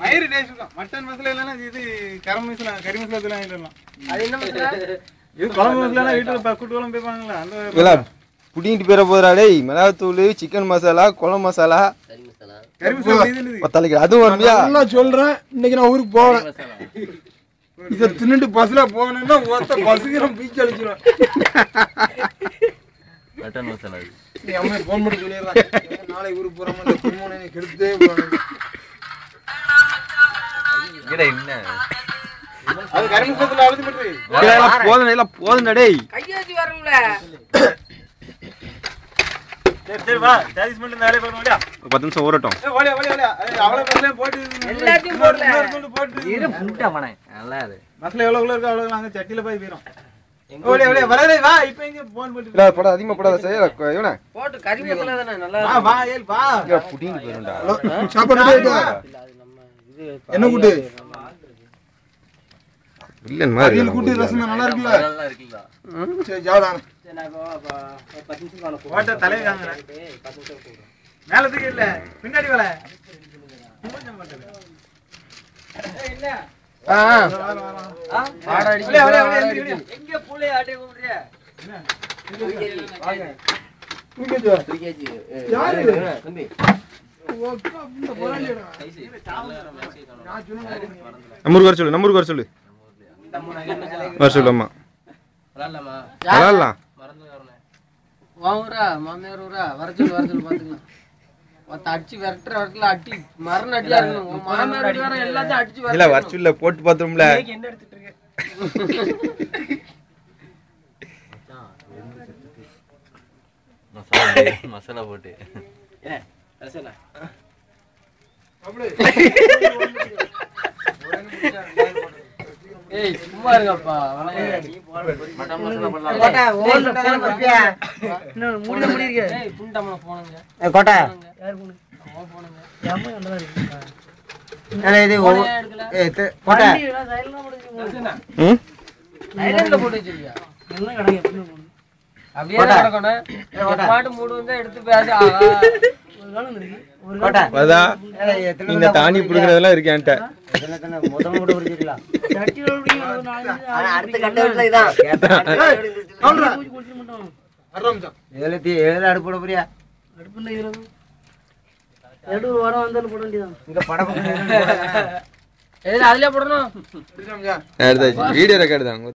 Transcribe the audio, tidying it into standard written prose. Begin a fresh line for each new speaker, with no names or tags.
மயிறு டேஸ்ட் தான். மட்டன் மசாலா இல்லைன்னா இது கறி மசாலா இதெல்லாம் இல்லைலாம். அது என்ன மசாலா? இது குழம்பு மசாலா வீட்டில் கூட்டு குழம்பு போய்ப்பாங்களா அந்த
புடிங்கிட்டு போயிட போறா டேய். மிளகாத்தூள், சிக்கன் மசாலா, குழம்பு மசாலா,
கறி மசாலா இது
பத்தலைக்கு அதுவும் வருவியா?
நான் சொல்றேன், இன்னைக்கு நான் ஊருக்கு போவேன். இதை தின்னுட்டு பஸ்ல போகணும்னா ஒருத்த பசுக்கிறோம் பீச்சு அழிச்சிடும்.
மட்டன் மசாலா
என் அம்மா போன் பண்ணி சொல்லிடுறான், நாளைக்கு ஊருக்கு போறாம இந்த குடும்பம் கெடுத்தே போகணும்.
என்ன
அது கறி மசாலா அழுது பண்றீ
போதும் டேய்.
கையாச்சி வரணும்ல.
சரி வா டாலிஸ் மட்டும் வேலைய பார்க்கணும் இல்லையா?
10 நிமிஷம் ஊறட்டும்.
ஓடியா அவ்வளவு மசாலா போட்டு
எல்லாத்தையும் போடல.
போட்டு
இரு புண்டா மணே நல்லா இரு.
மசாலா எவ்வளவு இருக்கு அவ்வளவு அங்க சட்டில போய் வீரோம். ஓடியா வரதே வா இப்போ இங்க போன் போட்டு
இல்ல போட அதிகமா போடாத செய்யல இவனே.
போட்டு கறி மசாலா தானே நல்லா
வா வா ஏல் வா.
புடிங்கிட்டு போறடா.
சாப்பாடு ரெடி ஆயிட்டா? என்ன கூட்டு?
இல்ல மாதிரி
கூட்டி ரசம் நல்லா இருக்குல்ல?
நல்லா இருக்குல்ல.
சரி ஜாவடா.
ஓட்ட தலைய காங்கறேன். மேல தூக்கி இல்ல பின்னாடி வர. என்ன?
ஆட அடி. எங்க புளை ஆட்டே கூப்பிடுறிய? வாங்க. தூக்கியாச்சு.
யாரு?
தம்பி.
நம்மூருக்கு வர சொல்லு. வர சொல்லு அம்மா.
வரலாமா?
வரலாம்.
வாங்கறா மாமியார் ஊரா வர சொல்லு பாத்துக்கலாம். மத்த அடிச்சு விரட்டல அடி மரண அடியா இருக்கணும். உன் மாமியார் வேற எல்லாத்தையும் அடிச்சு
இல்ல வர சொல்ல போட்டு பாத்துறோம்ல.
என்ன எடுத்துட்டு இருக்க?
மசாலா போட்டு
ரசனா ஏய் சும்மா இருங்கப்பா.
மட்டன் மசாலா போடலாம்.
கோட்டா ஓல்ல போன் பண்ணியா? இன்னும் மூணு மணி இருக்கு. ஏய் புண்டமல போனுங்க.
கோட்டா
யார் போன்? அவன் போனுங்க. ஏமா நல்லா இருக்கு.
இது
கோட்டா சைலண்டா போடுங்க. சைலண்ட்ல போட்டு வச்சிருக்கியா? எல்லாம் கடங்க எப்படி போணும்? அப்படியே நடக்கணும். ஒரு மாடு மூடு வந்து எடுத்து பேசி ஒரு காலம் இருக்கு. ஒரு காலம்
வரதா இந்த தானி புடுங்கறதெல்லாம் இருக்கு என்கிட்ட.
முதல்ல கூட புரிஞ்சிக்கலாம்.
சட்டில ஓடிங்க ஒரு நாலு
அடுத்த கட்ட வீட்டுல இதான்
பூஜை குளிச்சு மட்டும்
ஏழு அடுப்பு போட போறியா?
அடுப்புல இருது. எடு ஒரு வாரம் வந்தாலும் போட வேண்டியதான்.
இங்க படம்
ஏய் அதுலயே போடணும்.
எடுத்தாச்சு வீடியோ ரெக்கார்டு தான்.